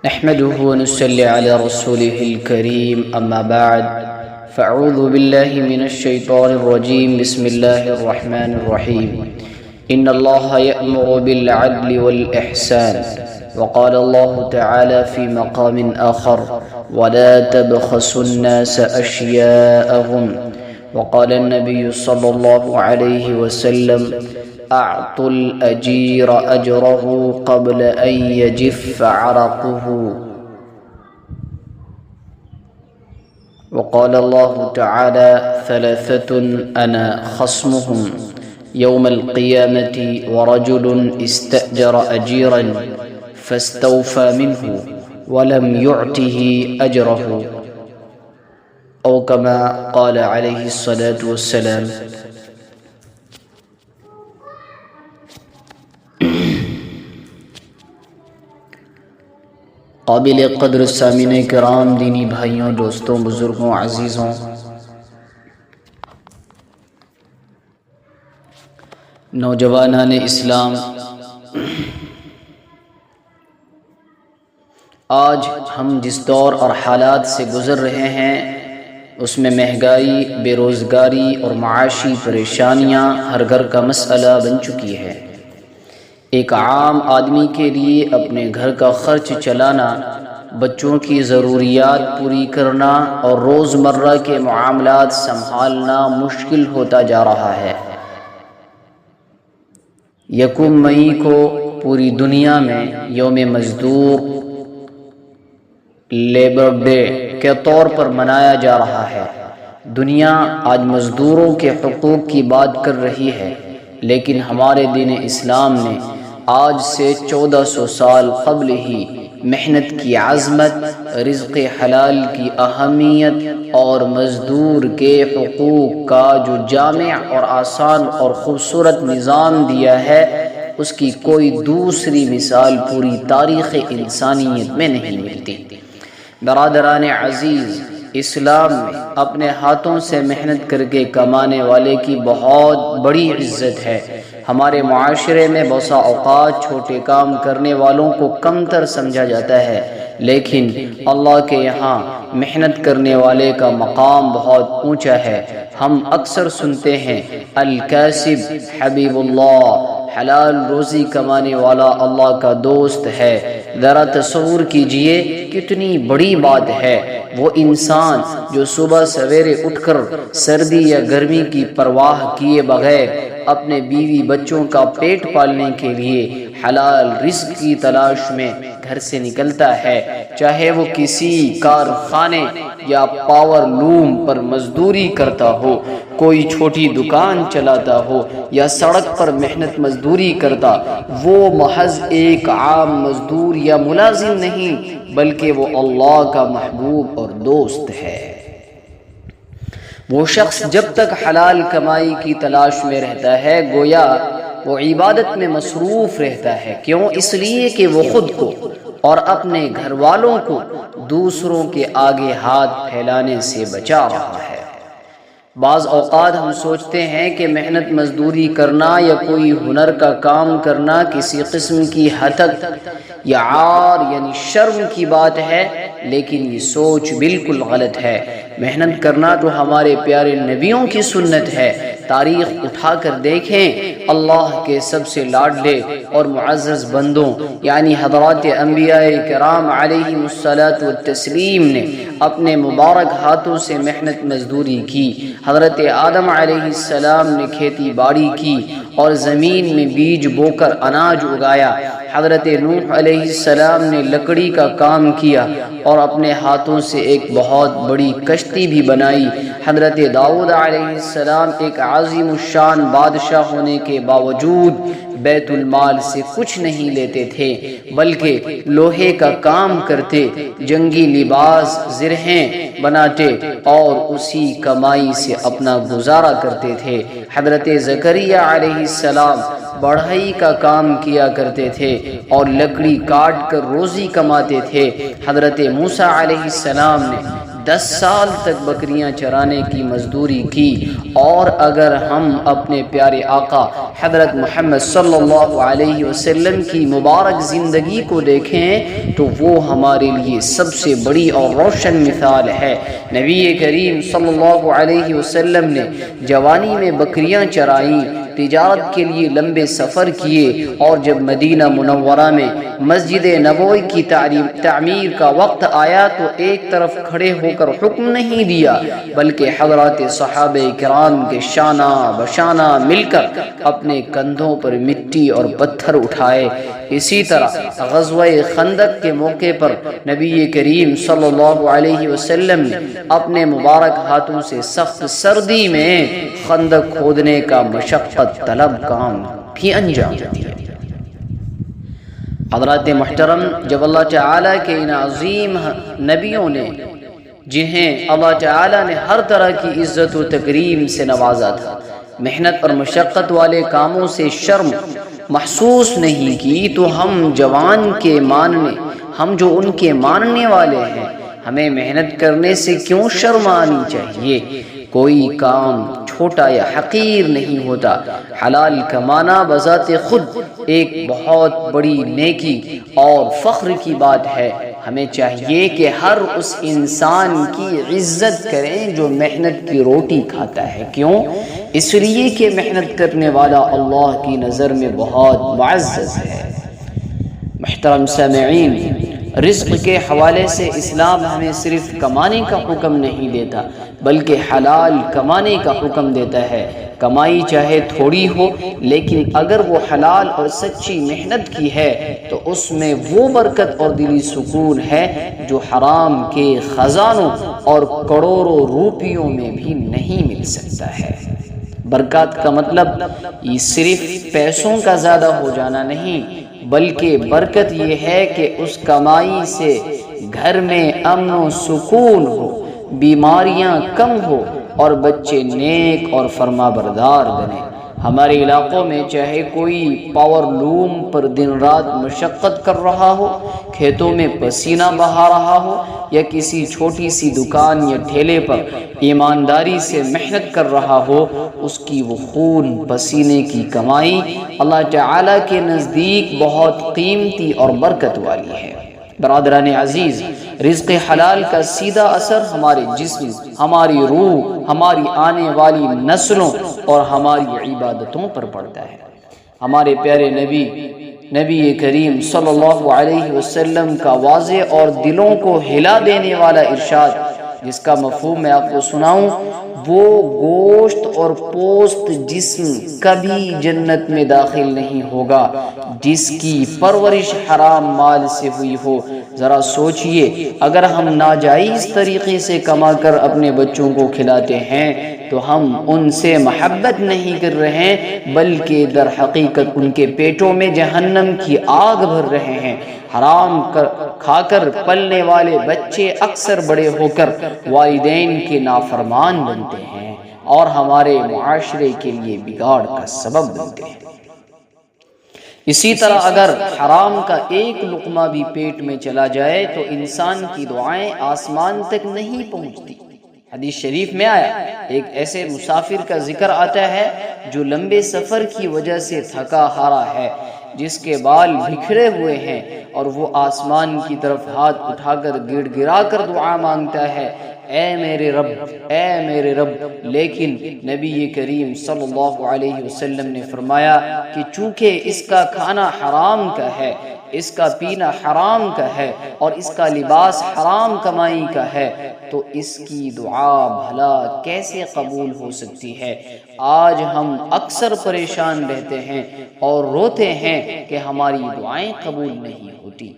نحمده ونصلي على رسوله الكريم أما بعد فأعوذ بالله من الشيطان الرجيم بسم الله الرحمن الرحيم إن الله يأمر بالعدل والإحسان وقال الله تعالى في مقام آخر ولا تبخسوا الناس أشياءهم وقال النبي صلى الله عليه وسلم أعطوا الأجير أجره قبل أن يجف عرقه وقال الله تعالى ثلاثة أنا خصمهم يوم القيامة ورجل استأجر أجيرا فاستوفى منه ولم يعته أجره أو كما قال عليه الصلاة والسلام۔ قابل قدر سامعین کرام، دینی بھائیوں، دوستوں، بزرگوں، عزیزوں، نوجوانان اسلام، آج ہم جس دور اور حالات سے گزر رہے ہیں اس میں مہنگائی، بے روزگاری اور معاشی پریشانیاں ہر گھر کا مسئلہ بن چکی ہے۔ ایک عام آدمی کے لیے اپنے گھر کا خرچ چلانا، بچوں کی ضروریات پوری کرنا اور روزمرہ کے معاملات سنبھالنا مشکل ہوتا جا رہا ہے۔ یکم مئی کو پوری دنیا میں یوم مزدور، لیبر ڈے کے طور پر منایا جا رہا ہے۔ دنیا آج مزدوروں کے حقوق کی بات کر رہی ہے، لیکن ہمارے دین اسلام نے آج سے 1400 سال قبل ہی محنت کی عظمت، رزق حلال کی اہمیت اور مزدور کے حقوق کا جو جامع اور آسان اور خوبصورت نظام دیا ہے، اس کی کوئی دوسری مثال پوری تاریخ انسانیت میں نہیں ملتی۔ برادران عزیز، اسلام میں اپنے ہاتھوں سے محنت کر کے کمانے والے کی بہت بڑی عزت ہے۔ ہمارے معاشرے میں بسا اوقات چھوٹے کام کرنے والوں کو کمتر سمجھا جاتا ہے، لیکن اللہ کے یہاں محنت کرنے والے کا مقام بہت اونچا ہے۔ ہم اکثر سنتے ہیں الکاسب حبیب اللہ، حلال روزی کمانے والا اللہ کا دوست ہے۔ ذرا تصور کیجئے کتنی بڑی بات ہے، وہ انسان جو صبح سویرے اٹھ کر سردی یا گرمی کی پرواہ کیے بغیر اپنے بیوی بچوں کا پیٹ پالنے کے لیے حلال رزق کی تلاش میں گھر سے نکلتا ہے، چاہے وہ کسی کارخانے یا پاور لوم پر مزدوری کرتا ہو، کوئی چھوٹی دکان چلاتا ہو یا سڑک پر محنت مزدوری کرتا، وہ محض ایک عام مزدور یا ملازم نہیں، بلکہ وہ اللہ کا محبوب اور دوست ہے۔ وہ شخص جب تک حلال کمائی کی تلاش میں رہتا ہے گویا وہ عبادت میں مصروف رہتا ہے۔ کیوں؟ اس لیے کہ وہ خود کو اور اپنے گھر والوں کو دوسروں کے آگے ہاتھ پھیلانے سے بچا رہا ہے۔ بعض اوقات ہم سوچتے ہیں کہ محنت مزدوری کرنا یا کوئی ہنر کا کام کرنا کسی قسم کی ہتک یا عار یعنی شرم کی بات ہے، لیکن یہ سوچ بالکل غلط ہے۔ محنت کرنا تو ہمارے پیارے نبیوں کی سنت ہے۔ تاریخ اٹھا کر دیکھیں، اللہ کے سب سے لاڈلے اور معزز بندوں یعنی حضرات انبیاء کرام علیہم الصلاۃ والتسلیم نے اپنے مبارک ہاتھوں سے محنت مزدوری کی۔ حضرت آدم علیہ السلام نے کھیتی باڑی کی اور زمین میں بیج بو کر اناج اگایا۔ حضرت نوح علیہ السلام نے لکڑی کا کام کیا اور اپنے ہاتھوں سے ایک بہت بڑی کشتی بھی بنائی۔ حضرت داؤد علیہ السلام ایک عظیم الشان بادشاہ ہونے کے باوجود بیت المال سے کچھ نہیں لیتے تھے، بلکہ لوہے کا کام کرتے، جنگی لباس زرہیں بناتے اور اسی کمائی سے اپنا گزارا کرتے تھے۔ حضرت زکریا علیہ السلام بڑھئی کا کام کیا کرتے تھے اور لکڑی کاٹ کر روزی کماتے تھے۔ حضرت موسیٰ علیہ السلام نے 10 سال تک بکریاں چرانے کی مزدوری کی، اور اگر ہم اپنے پیارے آقا حضرت محمد صلی اللہ علیہ وسلم کی مبارک زندگی کو دیکھیں تو وہ ہمارے لیے سب سے بڑی اور روشن مثال ہے۔ نبی کریم صلی اللہ علیہ وسلم نے جوانی میں بکریاں چرائیں، تجارت کے لیے لمبے سفر کیے، اور جب مدینہ منورہ میں مسجد نبوی کی تعمیر کا وقت آیا تو ایک طرف کھڑے ہو کر حکم نہیں دیا، بلکہ حضرات صحابہ کرام کے شانہ بشانہ مل کر اپنے کندھوں پر مٹی اور پتھر اٹھائے۔ اسی طرح غزوہ خندق کے موقع پر نبی کریم صلی اللہ علیہ وسلم نے اپنے مبارک ہاتھوں سے سخت سردی میں خندق کھودنے کا مشقت طلب کام بھی انجام دیا۔ حضرات محترم، جب اللہ تعالیٰ کے ان عظیم نبیوں نے، جنہیں اللہ تعالیٰ نے ہر طرح کی عزت و تکریم سے نوازا تھا، محنت اور مشقت والے کاموں سے شرم محسوس نہیں کی، تو ہم جو ان کے ماننے والے ہیں، ہمیں محنت کرنے سے کیوں شرم آنی چاہیے؟ کوئی کام چھوٹا یا حقیر نہیں ہوتا۔ حلال کمانا بذات خود ایک بہت بڑی نیکی اور فخر کی بات ہے۔ ہمیں چاہیے کہ ہر اس انسان کی عزت کریں جو محنت کی روٹی کھاتا ہے۔ کیوں؟ اس لیے کہ محنت کرنے والا اللہ کی نظر میں بہت معزز ہے۔ محترم سامعین، رزق کے حوالے سے اسلام ہمیں صرف کمانے کا حکم نہیں دیتا، بلکہ حلال کمانے کا حکم دیتا ہے۔ کمائی چاہے تھوڑی ہو، لیکن اگر وہ حلال اور سچی محنت کی ہے تو اس میں وہ برکت اور دلی سکون ہے جو حرام کے خزانوں اور کروڑوں روپیوں میں بھی نہیں مل سکتا ہے۔ برکات کا مطلب یہ صرف پیسوں کا زیادہ ہو جانا نہیں، بلکہ برکت یہ ہے کہ اس کمائی سے گھر میں امن و سکون ہو، بیماریاں کم ہو اور بچے نیک اور فرما بردار بنے۔ ہمارے علاقوں میں چاہے کوئی پاور لوم پر دن رات مشقت کر رہا ہو، کھیتوں میں پسینہ بہا رہا ہو، یا کسی چھوٹی سی دکان یا ٹھیلے پر ایمانداری سے محنت کر رہا ہو، اس کی وہ خون پسینے کی کمائی اللہ تعالیٰ کے نزدیک بہت قیمتی اور برکت والی ہے۔ برادران عزیز، رزق حلال کا سیدھا اثر ہمارے جسم، ہماری روح، ہماری آنے والی نسلوں اور ہماری عبادتوں پر پڑتا ہے۔ ہمارے پیارے نبی کریم صلی اللہ علیہ وسلم کا واضح اور دلوں کو ہلا دینے والا ارشاد، جس کا مفہوم میں آپ کو سناؤں، وہ گوشت اور پوست جسم کبھی جنت میں داخل نہیں ہوگا جس کی پرورش حرام مال سے ہوئی ہو۔ ذرا سوچئے، اگر ہم ناجائز طریقے سے کما کر اپنے بچوں کو کھلاتے ہیں تو ہم ان سے محبت نہیں کر رہے ہیں، بلکہ در حقیقت ان کے پیٹوں میں جہنم کی آگ بھر رہے ہیں۔ حرام کھا کر پلنے والے بچے اکثر بڑے ہو کر والدین کے نافرمان بنتے ہیں اور ہمارے معاشرے کے لیے بگاڑ کا سبب بنتے ہیں۔ اسی طرح اگر حرام کا ایک لقمہ بھی پیٹ میں چلا جائے تو انسان کی دعائیں آسمان تک نہیں پہنچتی۔ حدیث شریف میں آیا، ایک ایسے مسافر کا ذکر آتا ہے جو لمبے سفر کی وجہ سے تھکا ہارا ہے، جس کے بال بکھرے ہوئے ہیں، اور وہ آسمان کی طرف ہاتھ اٹھا کر گڑ گڑا کر دعا مانگتا ہے، اے میرے رب، اے میرے رب۔ لیکن نبی کریم صلی اللہ علیہ وسلم نے فرمایا کہ چونکہ اس کا کھانا حرام کا ہے، اس کا پینا حرام کا ہے اور اس کا لباس حرام کمائی کا ہے، تو اس کی دعا بھلا کیسے قبول ہو سکتی ہے؟ آج ہم اکثر پریشان رہتے ہیں اور روتے ہیں کہ ہماری دعائیں قبول نہیں ہوتی۔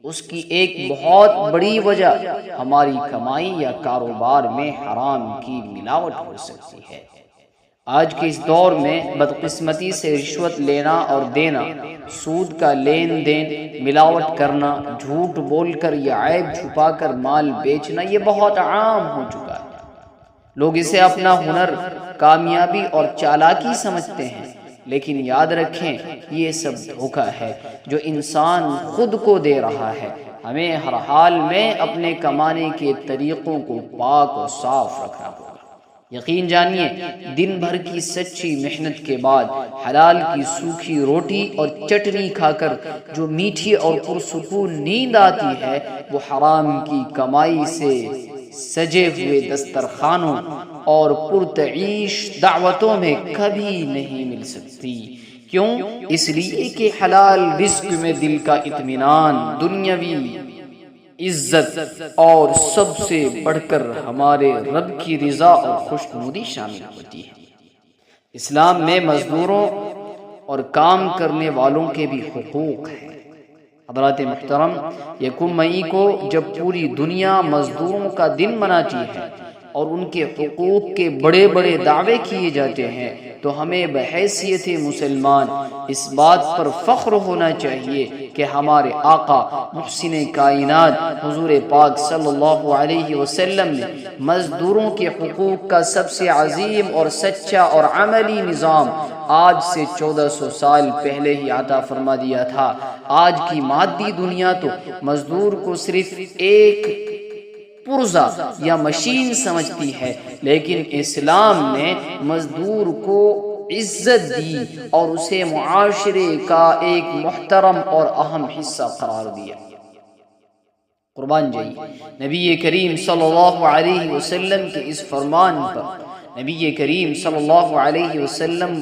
اس کی ایک بہت بڑی وجہ ہماری کمائی یا کاروبار میں حرام کی ملاوٹ ہو سکتی ہے۔ آج کے اس دور میں بدقسمتی سے رشوت لینا اور دینا، سود کا لین دین، ملاوٹ کرنا، جھوٹ بول کر یا عیب چھپا کر مال بیچنا، یہ بہت عام ہو چکا ہے۔ لوگ اسے اپنا ہنر، کامیابی اور چالاکی سمجھتے ہیں، لیکن یاد رکھیں یہ سب دھوکہ ہے جو انسان خود کو دے رہا ہے۔ ہمیں ہر حال میں اپنے کمانے کے طریقوں کو پاک اور صاف رکھنا ہوگا۔ یقین جانیے دن بھر کی سچی محنت کے بعد حلال کی سوکھی روٹی اور چٹنی کھا کر جو میٹھی اور پرسکون نیند آتی ہے وہ حرام کی کمائی سے سجے ہوئے دسترخوانوں اور پرتعیش دعوتوں میں کبھی نہیں مل سکتی۔ کیوں؟ اس لیے کہ حلال رزق میں دل کا اطمینان، دنیاوی عزت اور سب سے بڑھ کر ہمارے رب کی رضا اور خوشنودی شامل ہوتی ہے۔ اسلام میں مزدوروں اور کام کرنے والوں کے بھی حقوق ہیں۔ حضرات محترم، یکم مئی کو جب پوری دنیا مزدوروں کا دن مناتی ہے اور ان کے حقوق کے بڑے بڑے دعوے کیے جاتے ہیں تو ہمیں بحیثیت مسلمان اس بات پر فخر ہونا چاہیے کہ ہمارے آقا محسن کائنات حضور پاک صلی اللہ علیہ وسلم نے مزدوروں کے حقوق کا سب سے عظیم اور سچا اور عملی نظام آج سے 1400 سال پہلے ہی عطا فرما دیا تھا۔ آج کی مادی دنیا تو مزدور کو صرف ایک پرزہ یا مشین سمجھتی ہے، لیکن اسلام نے مزدور کو عزت دی اور اسے معاشرے کا ایک محترم اور اہم حصہ قرار دیا۔ قربان جائیے نبی کریم صلی اللہ علیہ وسلم کے اس فرمان پر۔ نبی کریم صلی اللہ علیہ وسلم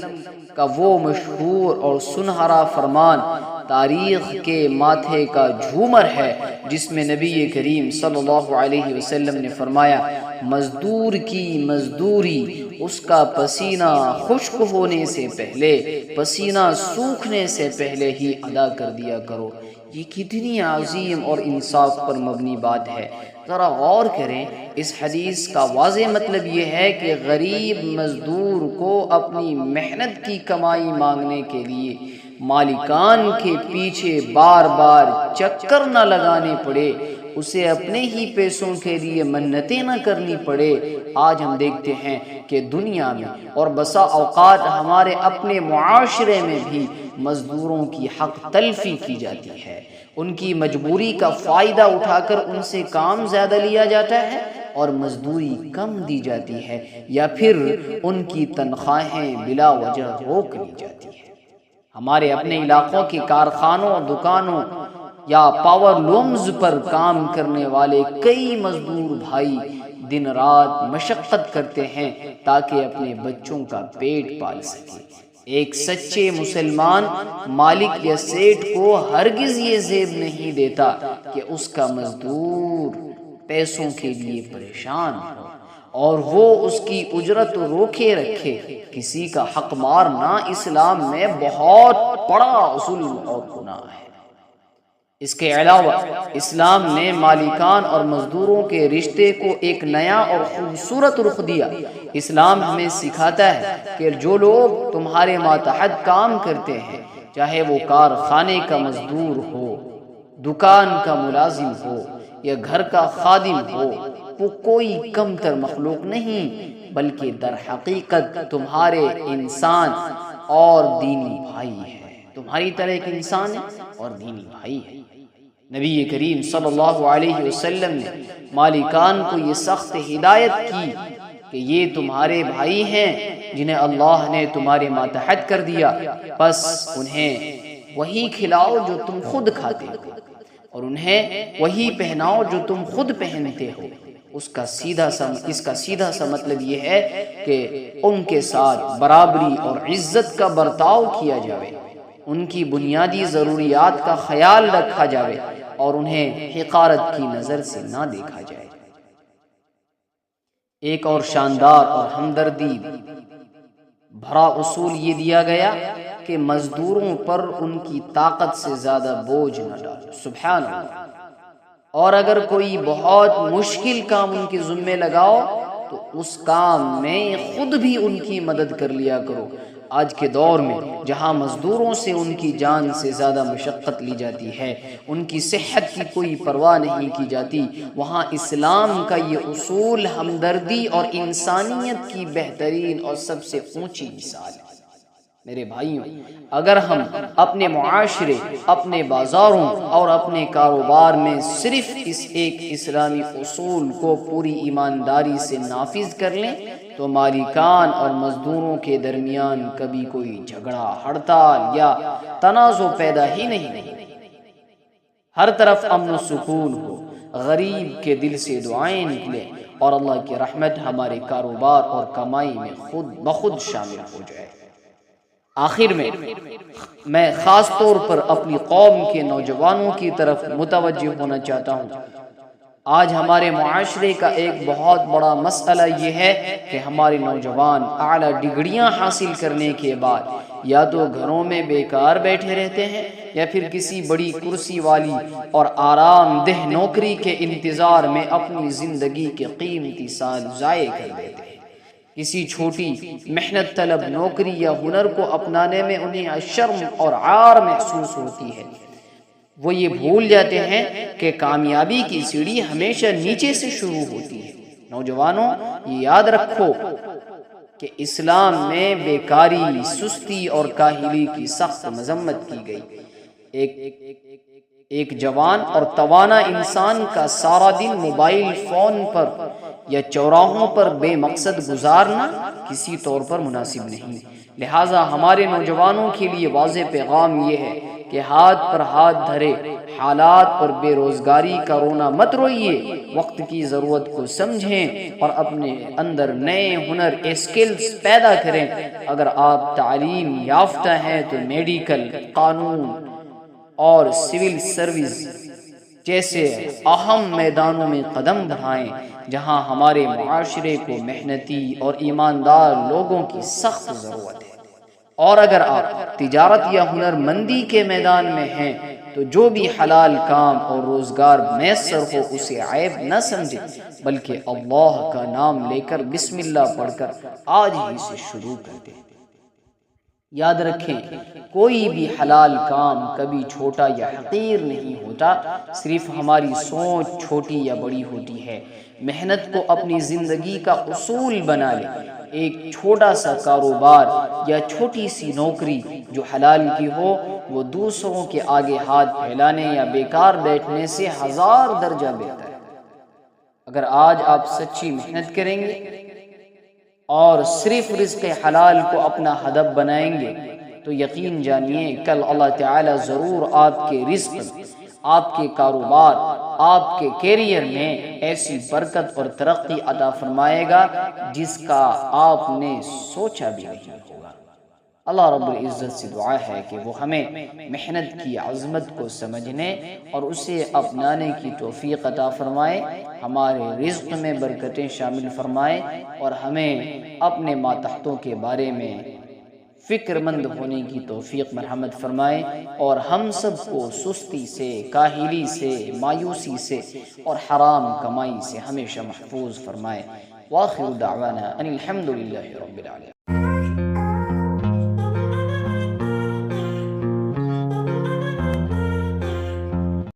کا وہ مشہور اور سنہرا فرمان تاریخ کے ماتھے کا جھومر ہے، جس میں نبی کریم صلی اللہ علیہ وسلم نے فرمایا، مزدور کی مزدوری اس کا پسینہ خشک ہونے سے پہلے، پسینہ سوکھنے سے پہلے ہی ادا کر دیا کرو۔ یہ کتنی عظیم اور انصاف پر مبنی بات ہے۔ ذرا غور کریں، اس حدیث کا واضح مطلب یہ ہے کہ غریب مزدور کو اپنی محنت کی کمائی مانگنے کے لیے مالکان کے پیچھے بار بار چکر نہ لگانے پڑے، اسے اپنے ہی پیسوں کے لیے منتیں نہ کرنی پڑے۔ آج ہم دیکھتے ہیں کہ دنیا میں اور بسا اوقات ہمارے اپنے معاشرے میں بھی مزدوروں کی حق تلفی کی جاتی ہے۔ ان کی مجبوری کا فائدہ اٹھا کر ان سے کام زیادہ لیا جاتا ہے اور مزدوری کم دی جاتی ہے، یا پھر ان کی تنخواہیں بلا وجہ روک لی جاتی ہے۔ ہمارے اپنے علاقوں کے کارخانوں، دکانوں یا پاور لومز پر کام کرنے والے کئی مزدور بھائی دن رات مشقت کرتے ہیں تاکہ اپنے بچوں کا پیٹ پال سکیں۔ ایک سچے مسلمان مالک یا سیٹ کو ہرگز یہ زیب نہیں دیتا کہ اس کا مزدور پیسوں کے لیے پریشان ہو اور وہ اس کی اجرت روکے رکھے۔ کسی کا حق مارنا اسلام میں بہت بڑا ظلم اور گناہ ہے۔ اس کے علاوہ اسلام نے مالکان اور مزدوروں کے رشتے کو ایک نیا اور خوبصورت رخ دیا۔ اسلام ہمیں سکھاتا ہے کہ جو لوگ تمہارے ماتحت کام کرتے ہیں، چاہے وہ کارخانے کا مزدور ہو، دکان کا ملازم ہو یا گھر کا خادم ہو، وہ کوئی کم تر مخلوق نہیں بلکہ در حقیقت تمہارے انسان اور دینی بھائی ہے۔ تمہاری طرح ایک انسان ہے اور دینی بھائی ہے۔ نبی کریم صلی اللہ علیہ وسلم نے مالکان کو یہ سخت ہدایت کی کہ یہ تمہارے بھائی ہیں جنہیں اللہ نے تمہارے ماتحت کر دیا، بس انہیں وہی کھلاؤ جو تم خود کھاتے ہو اور انہیں وہی پہناؤ جو تم خود پہنتے ہو۔ اس کا سیدھا سا مطلب یہ ہے کہ ان کے ساتھ برابری اور عزت کا برتاؤ کیا جائے، ان کی بنیادی ضروریات کا خیال رکھا جائے اور انہیں حقارت کی نظر سے نہ دیکھا جائے۔ ایک اور شاندار اور ہمدردی بھرا اصول یہ دیا گیا کہ مزدوروں پر ان کی طاقت سے زیادہ بوجھ نہ ڈالو۔ سبحان اللہ۔ اور اگر کوئی بہت مشکل کام ان کے ذمے لگاؤ تو اس کام میں خود بھی ان کی مدد کر لیا کرو۔ آج کے دور میں جہاں مزدوروں سے ان کی جان سے زیادہ مشقت لی جاتی ہے، ان کی صحت کی کوئی پرواہ نہیں کی جاتی، وہاں اسلام کا یہ اصول ہمدردی اور انسانیت کی بہترین اور سب سے اونچی مثال ہے۔ میرے بھائیوں، اگر ہم اپنے معاشرے، اپنے بازاروں اور اپنے کاروبار میں صرف اس ایک اسلامی اصول کو پوری ایمانداری سے نافذ کر لیں تو مالکان اور مزدوروں کے درمیان کبھی کوئی جھگڑا، ہڑتال یا تنازع پیدا ہی نہیں ہوگی۔ ہر طرف امن و سکون ہو، غریب کے دل سے دعائیں نکلیں اور اللہ کی رحمت ہمارے کاروبار اور کمائی میں خود بخود شامل ہو جائے۔ آخر میں خاص طور پر اپنی قوم کے نوجوانوں کی طرف متوجہ ہونا چاہتا ہوں۔ آج ہمارے معاشرے کا ایک بہت بڑا مسئلہ یہ ہے کہ ہمارے نوجوان اعلیٰ ڈگریاں حاصل کرنے کے بعد یا تو گھروں میں بیکار بیٹھے رہتے ہیں یا پھر کسی بڑی کرسی والی اور آرام دہ نوکری کے انتظار میں اپنی زندگی کے قیمتی سال ضائع کر دیتے ہیں۔ کسی چھوٹی محنت طلب نوکری یا ہنر کو اپنانے میں انہیں شرم اور عار محسوس ہوتی ہے۔ وہ یہ بھول جاتے ہیں کہ کامیابی کی سیڑھی ہمیشہ نیچے سے شروع ہوتی ہے۔ نوجوانوں، یہ یاد رکھو کہ اسلام میں بیکاری، سستی اور کاہلی کی سخت مذمت کی گئی۔ ایک جوان اور توانا انسان کا سارا دن موبائل فون پر یا چوراہوں پر بے مقصد گزارنا کسی طور پر مناسب نہیں۔ لہٰذا ہمارے نوجوانوں کے لیے واضح پیغام یہ ہے کہ ہاتھ پر ہاتھ دھرے حالات اور بے روزگاری کا رونا مت روئیے، وقت کی ضرورت کو سمجھیں اور اپنے اندر نئے ہنر، اسکلز پیدا کریں۔ اگر آپ تعلیم یافتہ ہیں تو میڈیکل، قانون اور سول سروس جیسے اہم میدانوں میں قدم بڑھائیں جہاں ہمارے معاشرے کو محنتی اور ایماندار لوگوں کی سخت ضرورت ہے۔ اور اگر آپ تجارت یا ہنر مندی کے میدان میں ہیں تو جو بھی حلال کام اور روزگار میسر ہو اسے عیب نہ سمجھیں، بلکہ اللہ کا نام لے کر بسم اللہ پڑھ کر آج ہی سے شروع کر دیں۔ یاد رکھیں، کوئی بھی حلال کام کبھی چھوٹا یا حقیر نہیں ہوتا، صرف ہماری سوچ چھوٹی یا بڑی ہوتی ہے۔ محنت کو اپنی زندگی کا اصول بنا لیں۔ ایک چھوٹا سا کاروبار یا چھوٹی سی نوکری جو حلال کی ہو، وہ دوسروں کے آگے ہاتھ پھیلانے یا بیکار بیٹھنے سے 1000 درجہ بہتر ہے۔ اگر آج آپ سچی محنت کریں گے اور صرف رزق حلال کو اپنا ہدف بنائیں گے تو یقین جانیے کل اللہ تعالی ضرور آپ کے رزق، آپ کے کاروبار، آپ کے کیریئر میں ایسی برکت اور ترقی عطا فرمائے گا جس کا آپ نے سوچا بھی نہیں ہوگا۔ اللہ رب العزت سے دعا ہے کہ وہ ہمیں محنت کی عظمت کو سمجھنے اور اسے اپنانے کی توفیق عطا فرمائے، ہمارے رزق میں برکتیں شامل فرمائے اور ہمیں اپنے ماتحتوں کے بارے میں فکر مند ہونے کی توفیق مرحمت فرمائے اور ہم سب کو سستی سے، کاہلی سے، مایوسی سے اور حرام کمائی سے ہمیشہ محفوظ فرمائے۔ وآخر دعوانا ان الحمد للہ رب العالمین۔